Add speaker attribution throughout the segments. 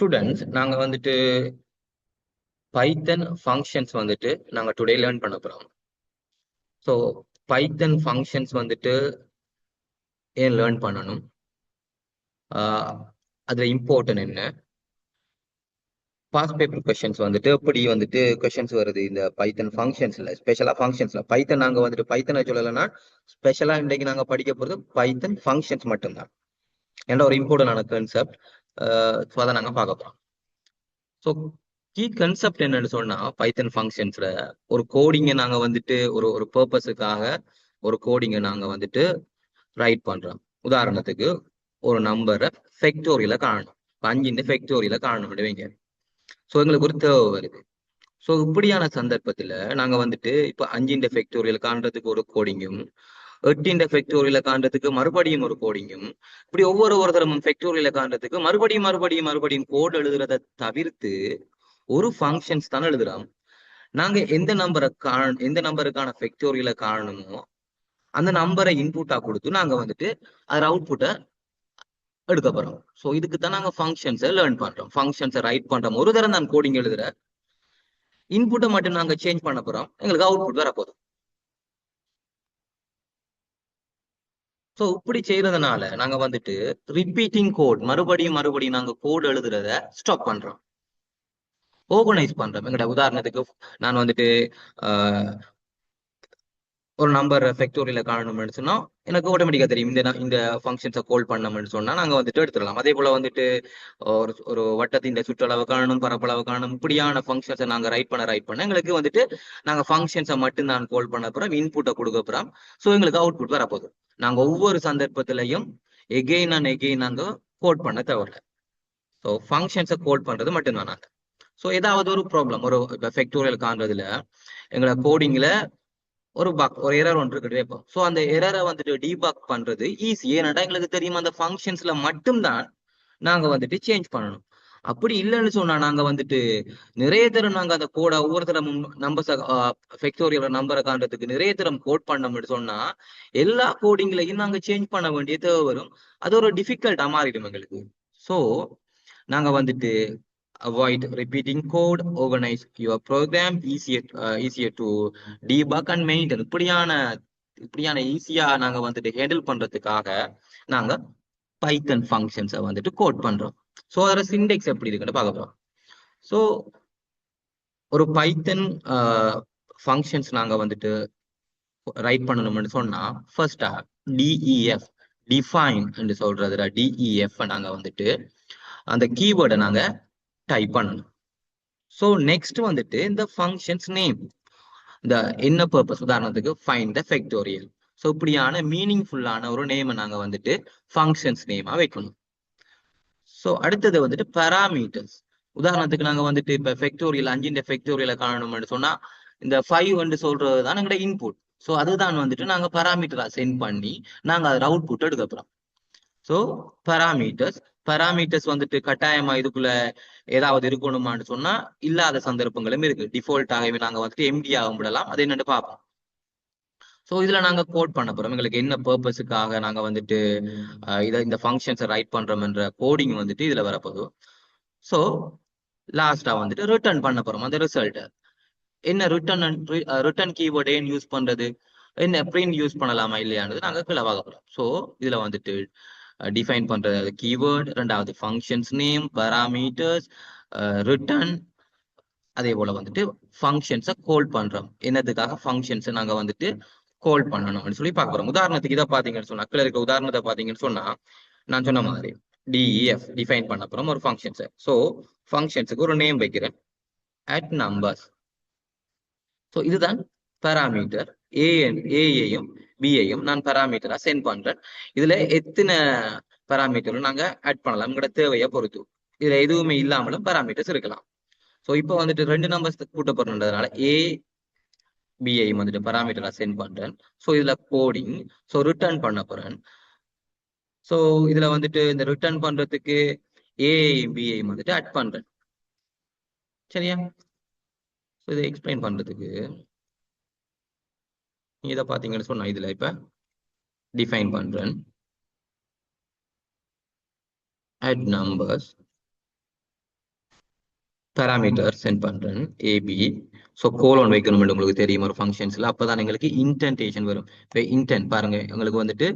Speaker 1: Students நாங்க வந்துட்டு பைத்தன் functions வந்துட்டு நாங்க டுடே லேர்ன் பண்ண போறோம். ஸோ பைத்தன் ஃபங்க்ஷன்ஸ் வந்துட்டு ஏன் லேர்ன் பண்ணணும், அதுல இம்பார்ட்டன்ட் என்ன, பாஸ்ட் பேப்பர் கொஸ்டின்ஸ் வந்துட்டு எப்படி வந்துட்டு கொஸ்டின்ஸ் வருது இந்த பைத்தன் ஃபங்க்ஷன்ஸ்ல, ஸ்பெஷலா ஃபங்க்ஷன்ஸ்ல. பைத்தன் நாங்க வந்துட்டு பைத்தனை சொல்லலைன்னா ஸ்பெஷலா இன்றைக்கு நாங்க படிக்க போறது பைத்தன் ஃபங்க்ஷன்ஸ் மட்டும்தான். என்ற ஒரு இம்பார்ட்டன்டான கான்செப்ட். ஸோ அதை நாங்க பார்க்க போறோம். ஸோ கீ கன்செப்ட் என்னன்னு சொன்னா, பைத்தன் ஃபங்க்ஷன்ஸ்ல ஒரு கோடிங்கை நாங்க வந்துட்டு ஒரு ஒரு பர்பஸுக்காக ஒரு கோடிங்கை நாங்க வந்துட்டு ரைட் பண்றோம். உதாரணத்துக்கு ஒரு நம்பரை ஃபேக்டோரியல காணணும், 5 ஃபேக்டோரியல காணணும் வைங்க. ஸோ எங்களுக்கு ஒரு தேவை வருது. ஸோ இப்படியான சந்தர்ப்பத்துல நாங்க வந்துட்டு இப்ப 5 ஃபேக்டோரியல் காண்றதுக்கு ஒரு கோடிங்கும், 8 ஃபேக்டோரியல காண்றதுக்கு மறுபடியும் ஒரு கோடிங்கும், இப்படி ஒவ்வொரு தரமும் ஃபேக்டோரியல காண்றதுக்கு மறுபடியும் கோட் எழுதுறதை தவிர்த்து ஒரு ஃபங்க்ஷன்ஸ் தானே எழுதுறோம். நாங்க எந்த நம்பருக்கான ஃபேக்டோரியல காணணுமோ அந்த நம்பரை இன்புட்டா கொடுத்து நாங்க வந்துட்டு அது அவுட்புட்டை எடுக்க போறோம். ஸோ இதுக்கு தான் நாங்க ஃபங்க்ஷன்ஸை லேர்ன் பண்றோம். ஃபங்க்ஷன்ஸை ரைட் பண்றோம். ஒரு தரம் நான் கோடிங் எழுதுற இன்புட்டை மட்டும் நாங்க சேஞ்ச் பண்ண போறோம், எங்களுக்கு அவுட்புட் வரப்போதும். ஸோ இப்படி செய்யறதுனால நாங்க வந்துட்டு ரிப்பீட்டிங் கோட் மறுபடியும் நாங்க கோட் எழுதுறத ஸ்டாப் பண்றோம், ஆர்கனைஸ் பண்றோம். எங்கட உதாரணத்துக்கு நான் வந்துட்டு ஒரு நம்பர் ஃபேக்டோரியல காணணும்னு சொன்னா எனக்கு ஆட்டோமேட்டிக்கா தெரியும் இந்த ஃபங்க்ஷன்ஸை கால் பண்ணணும்னு சொன்னா நாங்க வந்துட்டு எடுத்துடலாம். அதே போல வந்துட்டு ஒரு வட்டத்தின் சுற்றளவு காணணும், பரப்பளவு காணணும், இப்படியான ஃபங்க்ஷன்ஸை நாங்க ரைட் பண்ண எங்களுக்கு வந்துட்டு நாங்க ஃபங்க்ஷன்ஸை மட்டும் நான் கால் பண்ண போறோம், இன்புட்டை கொடுக்க போறோம். ஸோ எங்களுக்கு அவுட்புட் வரப்போகுது. நாங்க ஒவ்வொரு சந்தர்ப்பத்திலையும் எகெயின் அண்ட் எகெயின் நாங்க கோட் பண்ண தேவையில்ல. ஸோ ஃபங்க்ஷன்ஸை கோட் பண்றது மட்டும்தான் நாங்க. ஸோ ஏதாவது ஒரு ப்ராப்ளம் ஒரு ஃபேக்டோரியல் காண்றதுல எங்களோட கோடிங்ல ஒரு எரர் ஒன்று இருக்குது இப்போ. ஸோ அந்த எரரை வந்துட்டு டீபக் பண்றது ஈஸி. ஏன்னாடா எங்களுக்கு தெரியும் அந்த ஃபங்க்ஷன்ஸ்ல மட்டும்தான் நாங்க வந்துட்டு சேஞ்ச் பண்ணணும். அப்படி இல்லைன்னு சொன்னா நாங்க வந்துட்டு நிறைய தரம் நாங்க அந்த கோடை ஒவ்வொரு தரம் நம்பர்ஸ் ஃபேக்டோரியல் நம்பரை காண்றதுக்கு நிறைய தரம் கோட் பண்ணோம்னு சொன்னா எல்லா கோடிங்லையும் நாங்க சேஞ்ச் பண்ண வேண்டிய தேவை வரும். அது ஒரு டிஃபிகல்ட்டா மாறிடும் எங்களுக்கு. ஸோ நாங்க வந்துட்டு avoid repeating code, organize your program, easier to debug and maintain. இப்படியான ஈஸியா நாங்க வந்துட்டு ஹேண்டில் பண்றதுக்காக நாங்க பைத்தன் ஃபங்க்ஷன்ஸை வந்துட்டு கோட் பண்றோம். ஸோ அதோட சிண்டெக்ஸ் எப்படி இருக்குன்னு பார்க்க போறோம். ஸோ ஒரு பைத்தன் ஃபங்க்ஷன்ஸ் நாங்க வந்துட்டு ரைட் பண்ணணும்னு சொன்னா ஃபர்ஸ்டா டிஇஎஃப் டிஃபைன் என்று சொல்றதுல டிஇஎஃப் நாங்க வந்துட்டு அந்த கீவேர்டை நாங்க டைப் பண்ணணும். ஸோ நெக்ஸ்ட் வந்துட்டு இந்த ஃபங்க்ஷன்ஸ் நேம், இந்த என்ன பர்பஸ், உதாரணத்துக்கு ஃபைண்ட் த ஃபேக்டோரியல். ஸோ இப்படியான மீனிங்ஃபுல்லான ஒரு நேமை நாங்க வந்துட்டு ஃபங்க்ஷன்ஸ் நேமா வைக்கணும். ஸோ அடுத்தது வந்துட்டு பாராமீட்டர்ஸ். உதாரணத்துக்கு நாங்க வந்துட்டு இப்ப ஃபேக்டோரியல் 5 ஃபேக்டோரியலை காணணும்னு சொன்னா இந்த 5 சொல்றது தான் எங்களோட இன்புட். ஸோ அதுதான் வந்துட்டு நாங்க பாராமீட்டரா சென்ட் பண்ணி நாங்க அதில் அவுட்புட் எடுக்க போறோம். ஸோ பாராமீட்டர்ஸ் வந்துட்டு கட்டாயமா இதுக்குள்ள ஏதாவது இருக்கணுமான்னு சொன்னா இல்லாத சந்தர்ப்பங்களும் இருக்கு. டிஃபால்ட்டாகவே நாங்க வந்துட்டு எம்டியாக விடலாம். அது என்னன்னு பார்ப்போம். ஸோ இதுல நாங்க கோட் பண்ண போறோம். எங்களுக்கு என்ன பர்பஸுக்காக நாங்க வந்துட்டு இந்த ஃபங்க்ஷன்ஸை ரைட் பண்றோம்ன்ற கோடிங் வந்துட்டு இதுல வரப்போகுது. ஸோ லாஸ்டா வந்துட்டு ரிட்டர்ன் பண்ண போறோம் அந்த ரிசல்ட். என்ன ரிட்டர்ன் கீவேர்டு ஏன் யூஸ் பண்றது, என்ன பிரிண்ட் யூஸ் பண்ணலாமா இல்லையானது நாங்க கீழே பார்க்க போறோம். ஸோ இதுல வந்துட்டு டிஃபைன் பண்றது கீவேர்டு, ரெண்டாவது ஃபங்க்ஷன்ஸ் நேம், பாராமீட்டர்ஸ், ரிட்டர்ன், அதே போல வந்துட்டு ஃபங்க்ஷன்ஸை கால் பண்றோம். என்னதுக்காக ஃபங்க்ஷன்ஸை நாங்க வந்துட்டு கால் பண்ணணும்னு சொல்லி பார்க்க போறோம். உதாரணத்துக்கு இதை பாத்தீங்கன்னு சொன்னா கீழே இருக்க உதாரணத்தை பாத்தீங்கன்னு சொன்னா நான் சொன்ன மாதிரி டிஇஎஃப் டிஃபைன் பண்ண போறோம் ஒரு ஃபங்க்ஷன்ஸை. ஸோ ஃபங்க்ஷன்ஸுக்கு ஒரு நேம் வைக்கிறேன், அட் நம்பர்ஸ். ஸோ இதுதான் பாராமீட்டர். ஏயையும் பியையும் நான் பாராமீட்டரா சென்ட் பண்றேன். இதுல எத்தனை பாராமீட்டரும் நாங்க ஆட் பண்ணலாம் உங்களோட தேவையை பொறுத்து. இதுல எதுவுமே இல்லாமலும் பாராமீட்டர்ஸ் இருக்கலாம். ஸோ இப்போ வந்துட்டு 2 நம்பர்ஸ் கூட்ட போறதுனால பிஐயும் வந்துட்டு பாராமீட்டரா சென்ட் பண்றேன். ஸோ இதுல கோடிங், ஸோ ரிட்டர்ன் பண்ண போறேன். ஸோ இதுல வந்துட்டு இந்த ரிட்டர்ன் பண்றதுக்கு ஏஐயும் பிஐயும் வந்துட்டு ஆட் பண்றேன். சரியா? ஸோ இதை எக்ஸ்பிளைன் பண்றதுக்கு இதை பாத்தீங்கன்னு சொன்னா இதுல இப்ப டிஃபைன் பண்றேன், add numbers, பேராமீட்டர் சென்ட் பண்றேன் ஏபி. ஸோ கோலோன் வைக்கணும் உங்களுக்கு தெரியும் ஒரு ஃபங்க்ஷன்ஸ்ல, அப்பதான் எங்களுக்கு இன்டென்டேஷன் வரும். இப்போ இன்டென்ட் பாருங்க உங்களுக்கு வந்துட்டு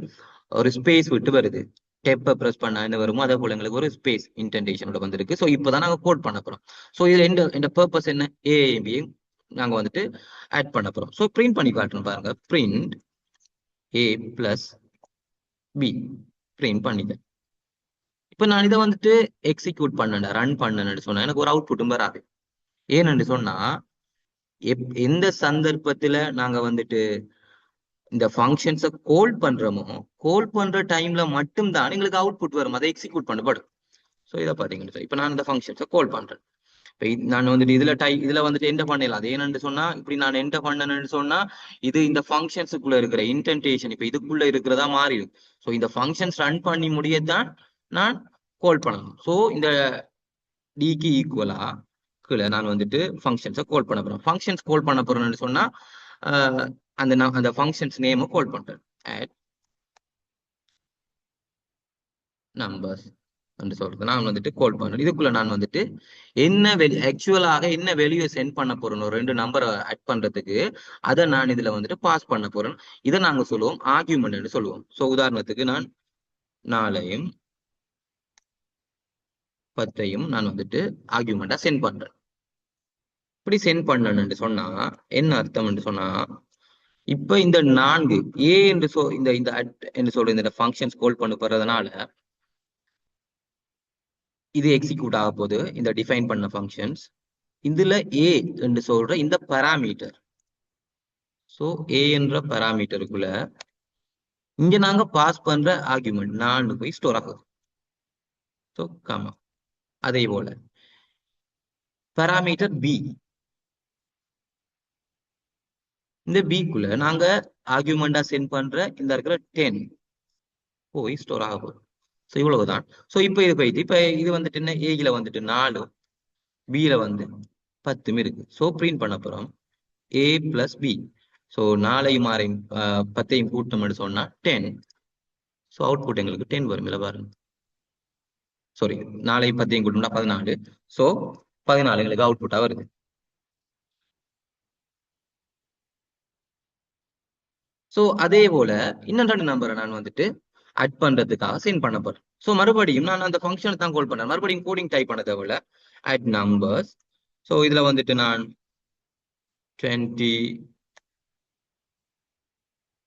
Speaker 1: ஒரு ஸ்பேஸ் விட்டு வருது. டெப்பை ப்ரெஸ் பண்ணா என்ன வருமோ அதே போல எங்களுக்கு ஒரு ஸ்பேஸ் இன்டென்டேஷனோட வந்திருக்கு. ஸோ இப்போதான் நாங்கள் கோட் பண்ண போறோம். ஸோ இதுல எந்த பர்பஸ் என்ன, ஏபியை நாங்க வந்துட்டு ஆட் பண்ண போறோம். ஸோ பிரிண்ட் பண்ணி காட்டுறோம் பாருங்க, பிரிண்ட் ஏ பிளஸ் பி பிரிண்ட் பண்ணிட்டேன். இப்ப நான் இதை வந்துட்டு எக்ஸிக்யூட் பண்ணேன், ரன் பண்ணேன்னு சொன்னா எனக்கு ஒரு அவுட்புட்டும் வராது. ஏன்னு சொன்னா எந்த சந்தர்ப்பத்துல நாங்க வந்துட்டு இந்த ஃபங்க்ஷன்ஸை கோல் பண்றோமோ, கோல் பண்ற டைம்ல மட்டும்தான் எங்களுக்கு அவுட்புட் வரும், அதை எக்ஸிக்யூட் பண்ணப்படும். ஸோ இதை பாத்தீங்கன்னா இப்ப நான் இந்த ஃபங்க்ஷன்ஸை கோல் பண்றேன். இப்ப நான் வந்துட்டு இதுல வந்துட்டு என்ன பண்ணலாம், அது ஏன்னு சொன்னா இப்படி நான் என்ன பண்ணணும்னு சொன்னா இது இந்த ஃபங்க்ஷன்ஸுக்குள்ள இருக்கிற இன்டென்டேஷன் இப்ப இதுக்குள்ள இருக்கிறதா மாறிடும். ஸோ இந்த ஃபங்க்ஷன்ஸ் ரன் பண்ணி முடியத்தான் நான் கோல் பண்ணணும். ஸோ இந்த டிக்கு ஈக்குவலா கீழே நான் வந்துட்டு ஃபங்க்ஷன்ஸை கால் பண்ண போறேன். ஃபங்க்ஷன்ஸ் கால் பண்ண போறேன்னு சொன்னா அந்த ஃபங்க்ஷன்ஸ் நேமை கால் பண்றேன், add numbers என்று சொல்றது நான் வந்துட்டு கால் பண்றேன். இதுக்குள்ள நான் வந்துட்டு என்ன ஆக்சுவலாக என்ன வேல்யூ சென்ட் பண்ண போறேன், ஒரு 2 நம்பரை ஆட் பண்றதுக்கு அதை நான் இதுல வந்துட்டு பாஸ் பண்ண போறேன். இதை நாங்க சொல்லுவோம் ஆர்குமெண்ட் சொல்லுவோம். ஸோ உதாரணத்துக்கு நான் 4ஐயும் 10ஐயும் நான் வந்துட்டு ஆர்குமெண்டா சென்ட் பண்றேன். இப்படி சென்ட் பண்ணணும்னு சொன்னா என்ன அர்த்தம் என்று சொன்னா, இப்ப இந்த 4 ஏ என்று இந்த இந்த என்று சொல்ற இந்த ஃபங்க்ஷன்ஸ் கால் பண்ண போறதுனால இது எக்ஸிக்யூட் ஆக போகுது, இந்த டிஃபைன் பண்ண ஃபங்க்ஷன்ஸ். இதுல ஏ என்று சொல்ற இந்த பராமீட்டர், சோ ஏ என்ற பராமீட்டருக்குள்ள இங்க நாங்க பாஸ் பண்ற ஆர்குமெண்ட் 4 போய் ஸ்டோர் ஆகுது. ஸோ காமா அதே போல பராமீட்டர் பி, இந்த பிக்குள்ள நாங்க ஆர்குமெண்டா சென்ட் பண்ற இந்த இருக்கிற 10 போய் ஸ்டோர் ஆக போகுது. ஸோ இவ்வளவுதான். ஸோ இப்போ இது போயிட்டு இப்ப இது வந்துட்டு என்ன, ஏல வந்துட்டு 4, பில வந்து 10 இருக்கு. ஸோ பிரிண்ட் பண்ண போறோம் ஏ பிளஸ் பி. ஸோ 4ஐயும் 6ஐயும் 10ஐயும் கூட்டணும்னு சொன்னா 10. ஸோ அவுட்புட் எங்களுக்கு 10 வரும். இல்லை பாருங்க, சாரி 4ஐயும் 10ஐயும் கூட்டணும்னா 14. ஸோ 14 எங்களுக்கு அவுட்புட்டா வருது. ஸோ அதே போல இன்னும் 2 நம்பரை நான் வந்துட்டு ஆட் பண்றதுக்காக சென்ட் பண்ண போறேன். ஸோ மறுபடியும் நான் அந்த ஃபங்க்ஷனை தான் கால் பண்ணேன், மறுபடியும் கோடிங் டைப் பண்ண தேவையில்ல, ஆட் நம்பர்ஸ். ஸோ இதுல வந்துட்டு நான் 20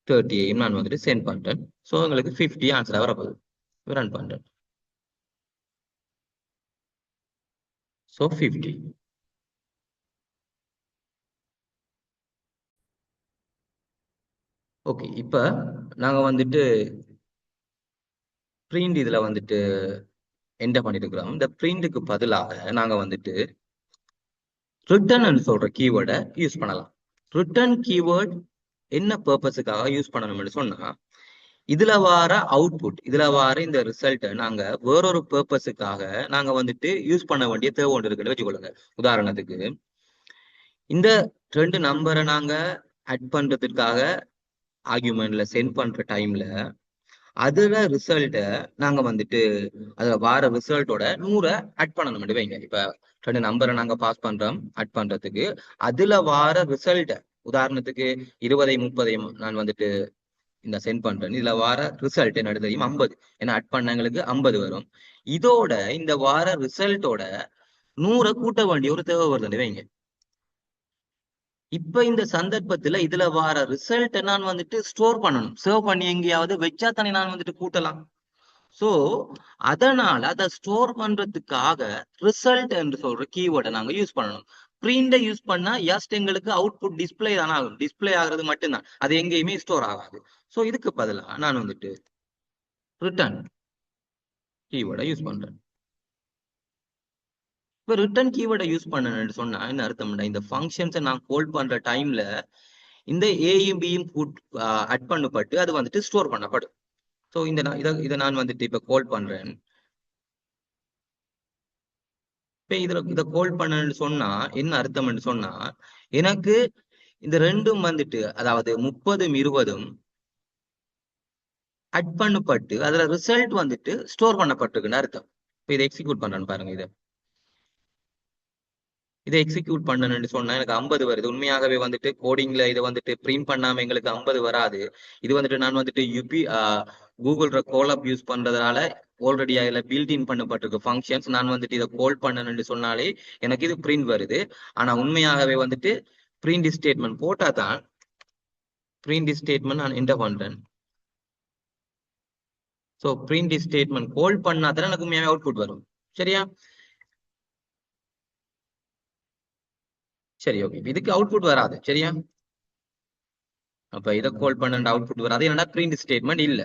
Speaker 1: 30ஐயும் நான் வந்துட்டு சென்ட் பண்றேன். ஸோ உங்களுக்கு 50 ஆன்சரா வரப்போகுது. ரன் பண்றேன். ஸோ 50. ஓகே, இப்ப நாங்க வந்துட்டு பிரிண்ட் இதுல வந்துட்டு என்ன பண்ணிட்டு இருக்கிறோம், இந்த பிரிண்ட்டுக்கு பதிலாக நாங்க வந்துட்டு ரிட்டர்ன் சொல்ற கீவேர்டை யூஸ் பண்ணலாம். ரிட்டர்ன் கீவேர்ட் என்ன பர்பஸுக்காக யூஸ் பண்ணணும்னு சொன்னா, இதுல வார அவுட்புட், இதுல வார இந்த ரிசல்ட்டை நாங்க வேறொரு பர்பஸுக்காக நாங்க வந்துட்டு யூஸ் பண்ண வேண்டிய தேவை ஒன்று இருக்குன்னு வச்சுக்கொள்ளுங்க. உதாரணத்துக்கு இந்த 2 நம்பரை நாங்க ஆட் பண்றதுக்காக ஆர்குமெண்ட்ல சென்ட் பண்ற டைம்ல அதுல ரிசல்ட்டை நாங்க வந்துட்டு அதுல வார ரிசல்ட்டோட 100 ஆட் பண்ணணும் வைங்க. இப்ப 2 நம்பரை நாங்க பாஸ் பண்றோம் ஆட் பண்றதுக்கு, அதுல வார ரிசல்ட்டை உதாரணத்துக்கு 20ஐயும் 30ஐயும் நான் வந்துட்டு இந்த சென்ட் பண்றேன். இதுல வார ரிசல்ட் என்ன தெரியும், 50. ஏன்னா ஆட் பண்ணங்களுக்கு 50 வரும். இதோட இந்த வார ரிசல்ட்டோட 100 கூட்ட வேண்டிய ஒரு தேவை வருது வைங்க. இப்ப இந்த சந்தர்ப்பத்துல இதுல வார ரிசல்ட் நான் வந்துட்டு ஸ்டோர் பண்ணணும், சேவ் பண்ணி எங்கேயாவது வச்சா தானே நான் வந்துட்டு கூட்டலாம். சோ அதனால அதை ஸ்டோர் பண்றதுக்காக ரிசல்ட் என்று சொல்ற கீவேர்டை நாங்க யூஸ் பண்ணணும். பிரிண்ட யூஸ் பண்ணா ஜஸ்ட் எங்களுக்கு அவுட்புட் டிஸ்பிளே தானே ஆகும், டிஸ்பிளே ஆகுறது மட்டும்தான், அது எங்கேயுமே ஸ்டோர் ஆகாது. சோ இதுக்கு பதிலாக நான் வந்துட்டு ரிட்டர்ன் கீவேர்டை யூஸ் பண்றேன். இப்ப ரிட்டர்ன் கீவேர்டை யூஸ் பண்ணணும்னு சொன்னா என்ன அர்த்தம்னா, இந்த ஃபங்க்ஷன்ஸை நான் கால் பண்ற டைம்ல இந்த ஏயும் பியும் ஆட் பண்ணப்பட்டு அது வந்துட்டு ஸ்டோர் பண்ணப்படும். ஸோ இதை நான் வந்துட்டு இப்ப கால் பண்றேன். இப்ப இதை கால் பண்ணணும்னு சொன்னா என்ன அர்த்தம்னு சொன்னா, எனக்கு இந்த ரெண்டும் வந்துட்டு அதாவது 30ம் 20ம் ஆட் பண்ணப்பட்டு அதுல ரிசல்ட் வந்துட்டு ஸ்டோர் பண்ணப்பட்டிருக்குன்னு அர்த்தம். இப்ப இதை எக்ஸிக்யூட் பண்றேன்னு பாருங்க. இதை இதை எக்ஸிக்யூட் பண்ணணும்னு சொன்னா எனக்கு 50 வருது. உண்மையாகவே வந்துட்டு கோடிங்ல இதை வந்துட்டு பிரிண்ட் பண்ணாம எங்களுக்கு 50 வராது. இது வந்துட்டு நான் வந்துட்டு கூகுள் கோலப் யூஸ் பண்றதுனால ஆல்ரெடி அதுல பில்ட் இன் பண்ணப்பட்டிருக்கு ஃபங்க்ஷன்ஸ். நான் வந்துட்டு இதை கால் பண்ணணும்னு சொன்னாலே எனக்கு இது பிரிண்ட் வருது. ஆனா உண்மையாகவே வந்துட்டு பிரிண்ட் ஸ்டேட்மெண்ட் போட்டா தான் பிரிண்ட் ஸ்டேட்மெண்ட் நான் என்டர் பண்றேன். ஸோ பிரிண்ட் ஸ்டேட்மெண்ட் கால் பண்ணா தான் எனக்கு உண்மையாவே அவுட்புட் வரும். சரியா? சரி, ஓகே. இதுக்கு அவுட்புட் வராது. சரியா? அப்ப இதை கால் பண்ண அவுட்புட் வராது. என்னன்னா பிரிண்ட் ஸ்டேட்மெண்ட் இல்ல.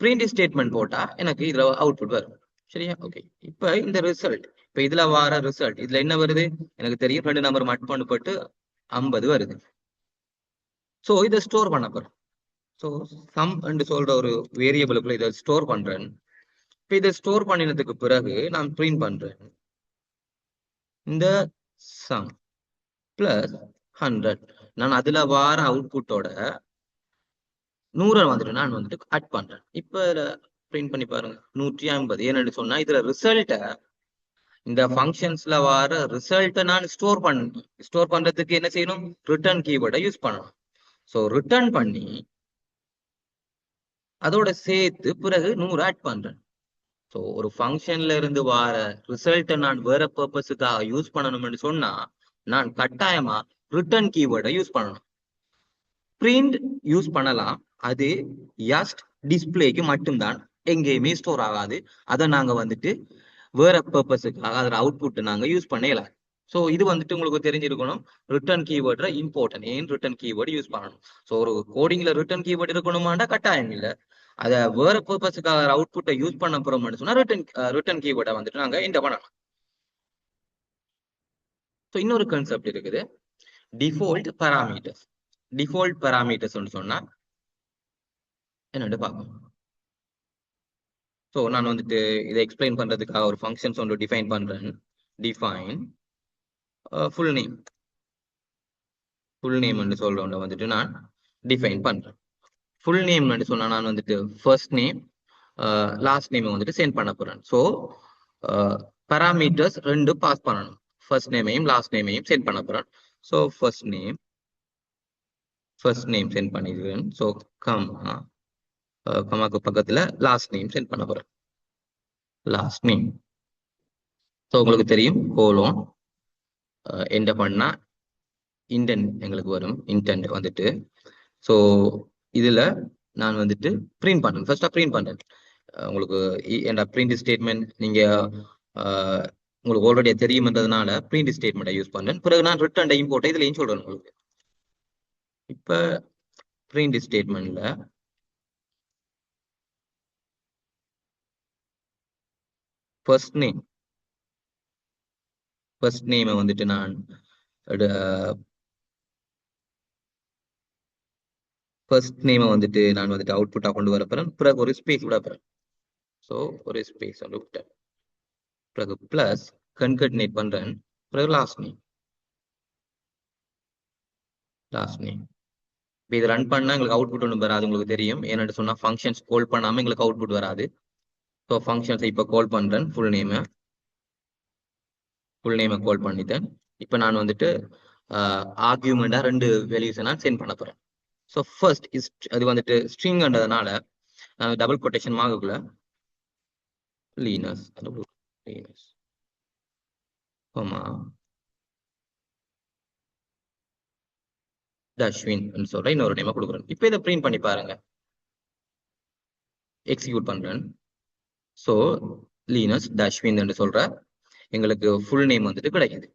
Speaker 1: பிரிண்ட் ஸ்டேட்மெண்ட் போட்டா எனக்கு இதுல அவுட்புட் வரும். சரியா? ஓகே. இப்ப இந்த ரிசல்ட், இப்ப இதுல வர ரிசல்ட் இதுல என்ன வருது எனக்கு தெரியும். 2 நம்பர் மட் பண்ணப்பட்டு 50 வருது. சோ இதை ஸ்டோர் பண்ண போறேன். ஸோ சம் என்று சொல்ற ஒரு வேரியபிளுக்குள்ள இதை ஸ்டோர் பண்றேன். இப்ப இதை ஸ்டோர் பண்ணினதுக்கு பிறகு நான் பிரிண்ட் பண்றேன். இந்த சம் பிளஸ் 100 நான் அதுல வார அவுட்புட்டோட 100 வந்துட்டு நான் வந்துட்டு அட் பண்றேன். இப்ப பிரிண்ட் பண்ணி பாருங்க 150. ஏன்னு சொன்னா இதுல ரிசல்ட்ட இந்த ஃபங்க்ஷன்ஸ்ல வர ரிசல்ட்டை நான் ஸ்டோர் பண்றதுக்கு என்ன செய்யணும்? ரிட்டர்ன் கீவேர்டை யூஸ் பண்ணணும். ஸோ ரிட்டர்ன் பண்ணி அதோட சேர்த்து பிறகு 100 ஆட் பண்றேன். ஸோ ஒரு ஃபங்க்ஷன்ல இருந்து வர ரிசல்ட்டை நான் வேற பர்பஸுக்காக யூஸ் பண்ணணும்னு சொன்னா நான் கட்டாயமா ரிட்டர்ன் கீவேர்டை யூஸ் பண்ணணும். பிரிண்ட் யூஸ் பண்ணலாம். அது ஜஸ்ட் டிஸ்பிளேக்கு மட்டும்தான், எங்கேயுமே ஸ்டோர் ஆகாது. அதை நாங்க வந்துட்டு வேற பர்பஸுக்காக அதோட அவுட்புட் நாங்க யூஸ் பண்ணலாம். ஸோ இது வந்துட்டு உங்களுக்கு தெரிஞ்சிருக்கணும். Return keyword important. ஏன் ரிட்டர்ன் கீவேர்டு யூஸ் பண்ணணும்? ஸோ ஒரு கோடிங்ல ரிட்டர்ன் கீவேர்டு இருக்கணுமாண்டா கட்டாயம் இல்லை. அதை வேற பர்பஸுக்காக அவுட்புட்டை யூஸ் பண்ண போறோம்னு சொன்னா ரிட்டர்ன் கீவேர்டை வந்துட்டு நாங்க என்டர் பண்ணலாம். ஸோ இன்னொரு கான்செப்ட் இருக்குது, டிஃபால்ட் பாராமீட்டர்ஸ். டிஃபால்ட் பாராமீட்டர்ஸ் சொன்னா என்னன்னு பார்ப்போம். ஸோ நான் வந்துட்டு இதை எக்ஸ்பிளைன் பண்றதுக்காக ஒரு ஃபங்க்ஷன்ஸ் ஒன்று டிஃபைன் பண்றேன். Define full name. Full name சொல்றவங்க வந்துட்டு நான் டிஃபைன் பண்றேன். ஃபுல் நேம் சொன்னா நான் வந்துட்டு ஃபர்ஸ்ட் நேம் லாஸ்ட் நேம் வந்துட்டு சென்ட் பண்ண போறேன். ஸோ பாராமீட்டர்ஸ் 2 பாஸ் பண்ணணும். ஃபர்ஸ்ட் நேமையும் லாஸ்ட் நேமையும் சென்ட் பண்ண போறேன். ஸோ ஃபர்ஸ்ட் நேம் சென்ட் பண்ணிடுவேன். ஸோ கமாக்கு பக்கத்துல லாஸ்ட் நேம் சென்ட் பண்ண போறேன். Last name. ஸோ உங்களுக்கு தெரியும் கோலோன் என்டர் பண்ணா இன்டென்ட் எங்களுக்கு வரும். இன்டென்ட் வந்துட்டு ஸோ இதுல நான் வந்துட்டு பிரிண்ட் பண்றேன். ஃபர்ஸ்டா பிரிண்ட் பண்றேன். உங்களுக்கு என் பிரிண்ட் ஸ்டேட்மெண்ட் நீங்க உங்களுக்கு ஆல்ரெடி தெரியும்ன்றதுனால பிரிண்ட் ஸ்டேட்மெண்ட்டை யூஸ் பண்றேன். பிறகு நான் ரிட்டர்ன் இம்போர்ட் இதுலயும் சொல்றேன் உங்களுக்கு. இப்ப பிரிண்ட் ஸ்டேட்மெண்ட்ல ஃபர்ஸ்ட் நேம் வந்துட்டு நான் ஃபர்ஸ்ட் நேம் வந்துட்டு நான் வந்துட்டு அவுட்புட்டா கொண்டு வர போறேன். பிறகு ஒரு ஸ்பேஸ் விட போறேன். ஸோ ஒரு ஸ்பேஸ் வந்து விட்டேன். பிறகு பிளஸ் கன்கட்னேட் பண்றேன். பிறகு லாஸ்ட் நேம். இப்போ இது ரன் பண்ணா எங்களுக்கு அவுட்புட் ஒன்றும் வராது. உங்களுக்கு தெரியும். ஏன்னு சொன்னா ஃபங்க்ஷன்ஸ் கால் பண்ணாம எங்களுக்கு அவுட்புட் வராது. ஸோ ஃபங்க்ஷன்ஸை இப்போ கால் பண்றேன். ஃபுல் நேமை கால் பண்ணிட்டேன். இப்போ நான் வந்துட்டு ஆர்கியூமெண்டா 2 வேல்யூஸை நான் சென்ட் பண்ண போறேன். ஸோ ஃபர்ஸ்ட் அது வந்துட்டு ஸ்ட்ரிங்ன்றதுனால டபுள் கொட்டேஷன் மார்க்குள்ள லீனஸ் தஷ்வின் சொல்ற இன்னொரு நேம் கொடுக்குறேன். இப்போ இதை பிரிண்ட் பண்ணி பாருங்க. எக்ஸிக்யூட் பண்றேன். ஸோ லீனஸ் தஷ்வின் என்று சொல்ற எங்களுக்கு ஃபுல் நேம் வந்துட்டு கிடைக்குது.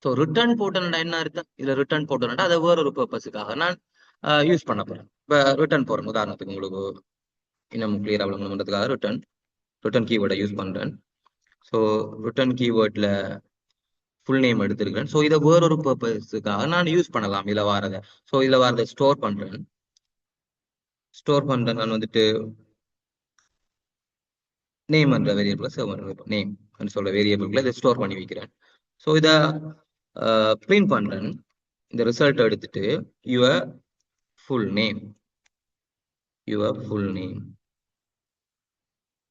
Speaker 1: ஸோ ரிட்டர்ன் போட்டோம்னா என்ன அர்த்தம்? இதுல ரிட்டர்ன் போட்டோம்னா அதை வேற ஒரு பர்பஸுக்காக நான் யூஸ் பண்ண போறேன். இப்போ ரிட்டர்ன் போறேன். உதாரணத்துக்கு உங்களுக்கு இன்னும் கிளியரா விளங்கணுன்றதுக்காக ரிட்டர்ன் கீவேர்டை யூஸ் பண்றேன். ஸோ ரிட்டர்ன் கீவேர்ட்ல ஃபுல் நேம் எடுத்திருக்கேன். ஸோ இதை வேற ஒரு பர்பஸுக்காக நான் யூஸ் பண்ணலாம் இதுல வாரதை. ஸோ இதுல வாரதை ஸ்டோர் பண்றேன். நான் வந்துட்டு நேம் என்ற வேரியபிள நேம் சொல்ற வேரியபிள்ல இதை ஸ்டோர் பண்ணி வைக்கிறேன். ஸோ இதை பிரிண்ட் பண்றேன். இந்த ரிசல்ட் எடுத்துட்டு யுவர் ஃபுல் நேம்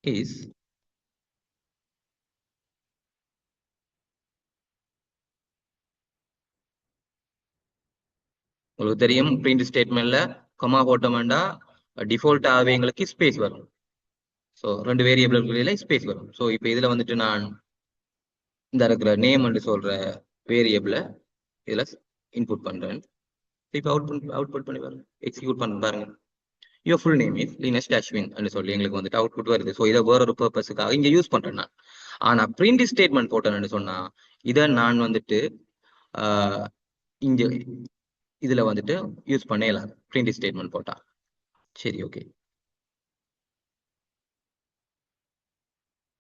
Speaker 1: இஸ் உங்களுக்கு தெரியும் பிரிண்ட் ஸ்டேட்மெண்ட்ல கமா போட்டோம்னா டிஃபால்ட்டாகவே எங்களுக்கு ஸ்பேஸ் வரும். ஸோ 2 வேரியபிள்களில ஸ்பேஸ் வரும். ஸோ இப்போ இதுல வந்துட்டு நான் இந்த இருக்கிற நேம் சொல்ற வேரியபிள இதுல இன்புட் பண்றேன். இப்போ அவுட்புட் பண்ணி பாருங்க, எக்ஸிக்யூட் பண்ண பாருங்க. Your full name is Linus டேஷ்வின் சொல்லி எங்களுக்கு வந்துட்டு அவுட்புட் வருது. ஸோ இதை வேற ஒரு பர்பஸுக்காக இங்க யூஸ் பண்றேன் நான். ஆனா பிரிண்ட் ஸ்டேட்மெண்ட் போட்டேன்னு சொன்னா இதை நான் வந்துட்டு இங்க இதுல வந்துட்டு யூஸ் பண்ணலாம் பிரிண்ட் ஸ்டேட்மெண்ட் போட்டா. சரி, ஓகே.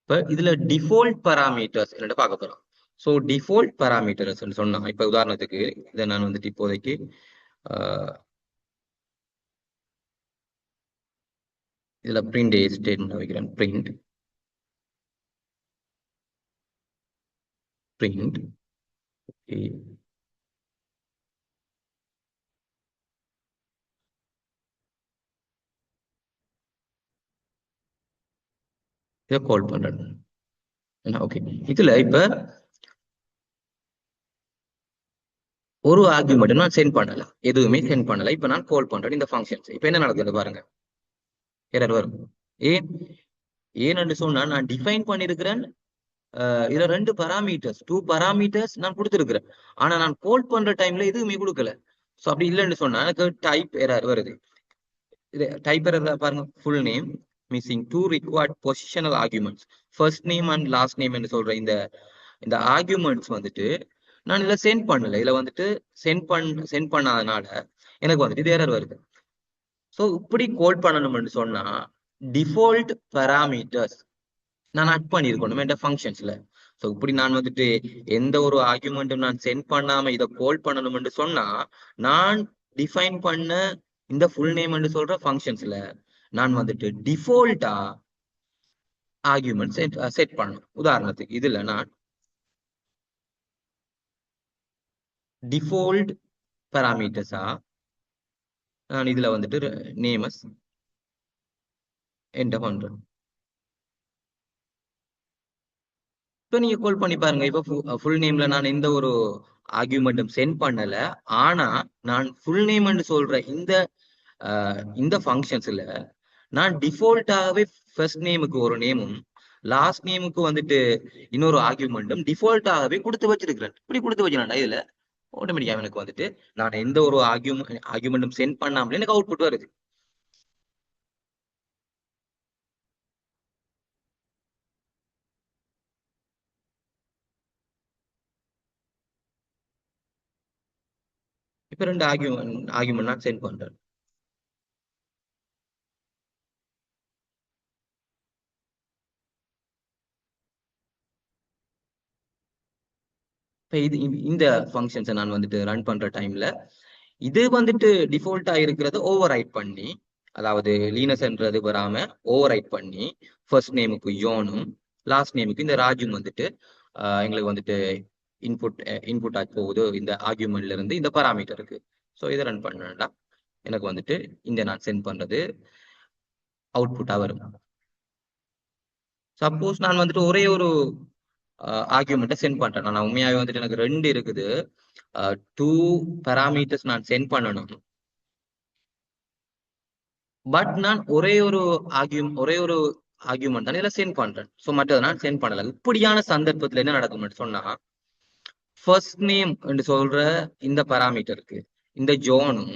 Speaker 1: இப்ப இதுல டிஃபால்ட் பராமீட்டர்ஸ் என்னட்டு பார்க்க போறோம். ஸோ டிஃபால்ட் பராமீட்டர்ஸ் சொன்னா இப்ப உதாரணத்துக்கு இதை நான் வந்துட்டு இப்போதைக்கு இதுல பிரிண்ட் ஸ்டேட்மெண்ட் வைக்கிறேன். Print okay. இதை கால் பண்றேன். ஓகே, இதுல இப்ப ஒரு ஆர்குமெண்ட் நான் சென்ட் பண்ணல, எதுவுமே சென்ட் பண்ணல. இப்ப நான் கால் பண்றேன் இந்த ஃபங்க்ஷன்ஸ். இப்ப என்ன நடக்குது பாருங்க, எரர் வரும். ஏன் ஏன்னு சொன்னா நான் டிஃபைன் பண்ணிருக்கிறேன். இதுல 2 பராமீட்டர்ஸ் 2 பராமீட்டர்ஸ் நான் கொடுத்துருக்கிறேன். ஆனா நான் கால் பண்ற டைம்ல எதுவுமே கொடுக்கல. ஸோ அப்படி இல்லைன்னு சொன்னா எனக்கு டைப் எரர் வருது. இது டைப் எரர் பாருங்க. Full name missing 2 required positional arguments. First name and last name என்று சொல்ற இந்த இந்த ஆர்குமெண்ட்ஸ் வந்துட்டு நான் இதுல சென்ட் பண்ணல. இதுல வந்துட்டு சென்ட் பண்ணாதனால எனக்கு வந்துட்டு இது எரர் வருது. ஸோ இப்படி கோட் பண்ணணும்னு சொன்னா டிஃபால்ட் பராமீட்டர்ஸ் நான் ஆட் பண்ணியிருக்கணும் என்ற ஃபங்க்ஷன்ஸ்ல. ஸோ இப்படி நான் வந்துட்டு எந்த ஒரு ஆர்குமெண்ட்டும் நான் சென்ட் பண்ணாம இதை கோல் பண்ணணும்னு சொன்னா நான் டிஃபைன் பண்ண இந்த ஃபுல் நேம் சொல்ற ஃபங்க்ஷன்ஸ்ல நான் வந்துட்டு டிஃபால்ட்டா ஆர்குமெண்ட் செட் பண்ணணும். உதாரணத்துக்கு இதுல நான் டிஃபால்ட் பராமீட்டர்ஸா நான் இதுல வந்துட்டு நேமஸ் என்டர் பண்றேன். இப்ப நீங்க கால் பண்ணி பாருங்க. இப்ப ஃபுல் நேம்ல நான் எந்த ஒரு ஆர்குமெண்ட்டும் சென்ட் பண்ணல. ஆனா நான் ஃபுல் நேம் சொல்ற இந்த ஃபங்க்ஷன்ஸ்ல நான் டிஃபால்ட்டாகவே ஃபர்ஸ்ட் நேமுக்கு ஒரு நேமும் லாஸ்ட் நேமுக்கு வந்துட்டு இன்னொரு ஆர்குமெண்ட்டும் டிஃபால்ட்டாகவே கொடுத்து வச்சிருக்கிறேன். இப்படி கொடுத்து வச்சிருக்கேன். இதுல ஆட்டோமேட்டிக்கா எனக்கு வந்துட்டு நான் எந்த ஒரு ஆர்குமெண்ட்டும் சென்ட் பண்ணாமலே எனக்கு அவுட்புட் வருது. இப்ப 2 ஆர்குமெண்ட் நான் சென்ட் பண்றேன். இப்ப இந்த ஃபங்க்ஷன்ஸை நான் வந்துட்டு ரன் பண்ற டைம்ல இது வந்துட்டு டிஃபால்ட்டா இருக்கிறத ஓவர் ரைட் பண்ணி, அதாவது லீனஸ்ன்றது வராம ஓவர் ரைட் பண்ணி ஃபர்ஸ்ட் நேமுக்கு யோனும் லாஸ்ட் நேமுக்கு இந்த ராஜும் வந்துட்டு எங்களுக்கு வந்துட்டு இன்புட் ஆகி போகுது இந்த ஆர்குமெண்ட்ல இருந்து இந்த பராமீட்டருக்கு. ஸோ இதை ரன் பண்ணா எனக்கு வந்துட்டு இந்த நான் சென்ட் பண்றது அவுட்புட்டா வரும். சப்போஸ் நான் வந்துட்டு ஒரே ஒரு ஆர்குமெண்ட்டை சென்ட் பண்றேன். நான் உண்மையாவே வந்துட்டு எனக்கு 2 இருக்குது. 2 பராமீட்டர்ஸ் நான் சென்ட் பண்ணணும். பட் நான் ஒரே ஒரு ஆர்குமெண்ட் தான் இதுல சென்ட் பண்றேன். ஸோ மற்றதை நான் சென்ட் பண்ணல. இப்படியான சந்தர்ப்பத்துல என்ன நடக்கும்னு சொன்னா ஃபர்ஸ்ட் நேம் என்று சொல்ற இந்த பராமீட்டருக்கு இந்த ஜோனும்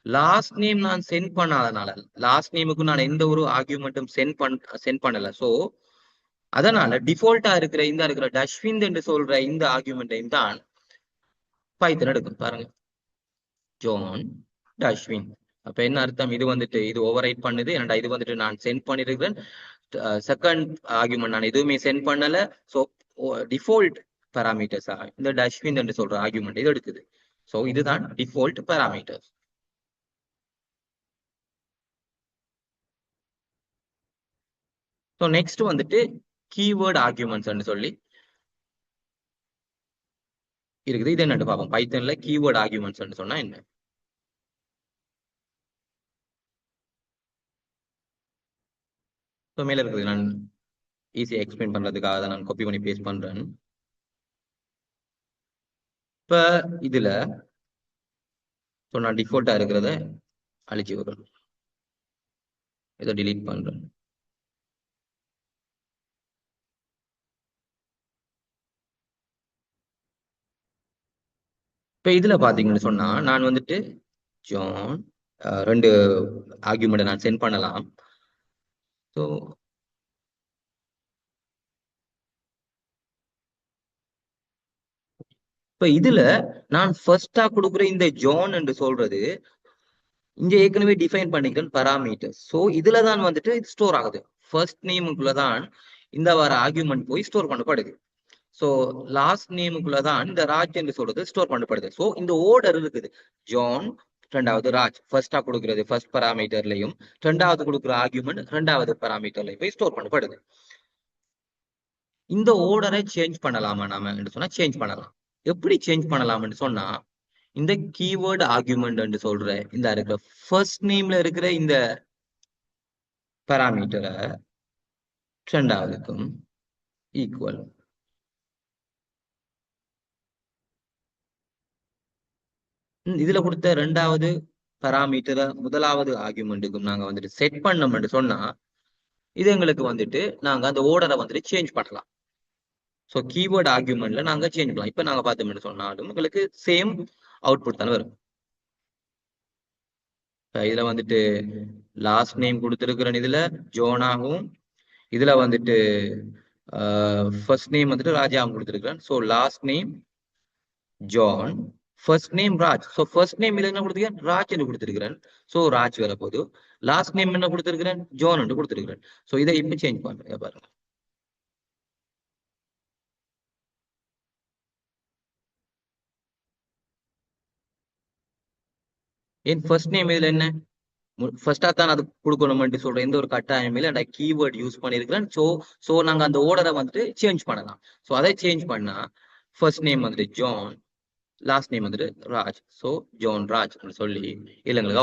Speaker 1: லாஸ்ட் நேம் நான் சென்ட் பண்ணாதனால லாஸ்ட் நேமுக்கு நான் எந்த ஒரு ஆர்குமெண்ட்டும் சென்ட் பண்ணல. ஸோ அதனால டிஃபால்ட்டா இருக்கிற டஷ்விந்த் என்று சொல்ற இந்த ஆர்குமெண்டையும் தான் பைத்தன் எடுக்கும். பாருங்க, ஜோன் டஷ்வின். அப்ப என்ன அர்த்தம்? இது வந்துட்டு இது ஓவர் ரைட் பண்ணுது. ஏன்னா இது வந்துட்டு நான் சென்ட் பண்ணிருக்கிறேன். செகண்ட் ஆர்குமெண்ட் நான் எதுவுமே சென்ட் பண்ணல. ஸோ டிஃபால்ட் பராமீட்டர்ஸா இந்த டஷ்வின் என்று சொல்ற ஆர்குமெண்ட் இது எடுக்குது. ஸோ இதுதான் டிஃபால்ட் பராமீட்டர்ஸ். ஸோ நெக்ஸ்ட் வந்துட்டு கீவேர்ட் ஆர்குமெண்ட்ஸ் சொல்லி இருக்குது. இது என்னன்னு பார்ப்போம். பைத்தன்ல கீவேர்ட் ஆர்குமெண்ட்ஸ் சொன்னா என்ன? ஸோ மேல இருக்குது. நான் ஈஸியா எக்ஸ்பிளைன் பண்றதுக்காக தான் நான் காப்பி பண்ணி பேஸ்ட் பண்றேன். இப்ப இதுல ஸோ நான் டிஃபால்ட்டா இருக்கிறத அழிச்சு விடுறேன், இதை delete பண்றேன். இப்ப இதுல பாத்தீங்கன்னு சொன்னா நான் வந்துட்டு ஜான் ரெண்டு ஆர்குமெண்ட் நான் சென்ட் பண்ணலாம். ஸோ இப்ப இதுல நான் ஃபர்ஸ்டா கொடுக்குற இந்த ஜான் என்று சொல்றது இங்க ஏற்கனவே டிஃபைன் பண்ணிக்கிறேன் பராமீட்டர். ஸோ இதுல தான் வந்துட்டு ஸ்டோர் ஆகுது. ஃபர்ஸ்ட் நேமுக்குள்ள தான் இந்த வர ஆர்குமெண்ட் போய் ஸ்டோர் பண்ணப்படுது. ஸோ லாஸ்ட் நேமுக்குள்ள தான் இந்த ராஜ் என்று சொல்றது ஸ்டோர் பண்ணப்படுது. ஸோ இந்த ஓர்டர் இருக்குது. ஜான், ரெண்டாவது ராஜ், ஃபர்ஸ்டா கொடுக்கறது ஃபர்ஸ்ட் பராமீட்டர்லையும், ரெண்டாவது கொடுக்குற ஆர்குமெண்ட் ரெண்டாவது பராமீட்டர்லையும் போய் ஸ்டோர் பண்ணப்படுது. இந்த ஓர்டரை சேஞ்ச் பண்ணலாமா நாம என்று சொன்னா சேஞ்ச் பண்ணலாம். எப்படி சேஞ்ச் பண்ணலாம்னு சொன்னா இந்த கீவேர்டு ஆர்குமெண்ட் சொல்ற இந்த இருக்கிற ஃபர்ஸ்ட் நேம்ல இருக்கிற இந்த பாராமீட்டரை ரெண்டாவதுக்கும் ஈக்குவல், இதுல கொடுத்த ரெண்டாவது பாராமீட்டரை முதலாவது ஆர்குமெண்ட்டுக்கும் நாங்க வந்துட்டு செட் பண்ணோம்னு சொன்னா இது எங்களுக்கு வந்துட்டு நாங்க அந்த ஓர்டரை வந்துட்டு சேஞ்ச் பண்ணலாம். ஸோ கீவேர்டு ஆர்குமெண்ட்ல நாங்க சேஞ்ச் பண்ணலாம். இப்ப நாங்க பார்த்தோம்னு சொன்னாலும் உங்களுக்கு சேம் அவுட்புட் தானே வரும். இதுல வந்துட்டு லாஸ்ட் நேம் கொடுத்துருக்கிறேன், இதுல ஜோனாகவும், இதுல வந்துட்டு ஃபர்ஸ்ட் நேம் வந்துட்டு ராஜாவும் கொடுத்துருக்கிறேன். So last name John, first name Raj. So first name இதுல என்ன கொடுத்துருக்கேன், ராஜ் என்று கொடுத்துருக்கிறேன். ஸோ ராஜ் வர போது லாஸ்ட் நேம் என்ன கொடுத்துருக்கிறேன், ஜான் என்று கொடுத்துருக்கிறேன். ஸோ இதை இப்ப சேஞ்ச் பண்ணுங்க பாருங்க. ஏன் ஃபர்ஸ்ட் நேம் இதுல என்ன ஃபர்ஸ்டா தான் அது கொடுக்கணும்னு சொல்ற எந்த ஒரு கட்டாயம் இல்லை. அந்த கீவேர்ட் யூஸ் பண்ணிருக்கிறேன். ஸோ நாங்க அந்த ஓர்டரை வந்துட்டு சேஞ்ச் பண்ணலாம். ஸோ அதை சேஞ்ச் பண்ணா ஃபர்ஸ்ட் நேம் வந்துட்டு ஜான், லாஸ்ட் நேம் வந்துட்டு ராஜ். ஸோ ஜான் ராஜ் சொல்லி இல்லைங்களுக்கு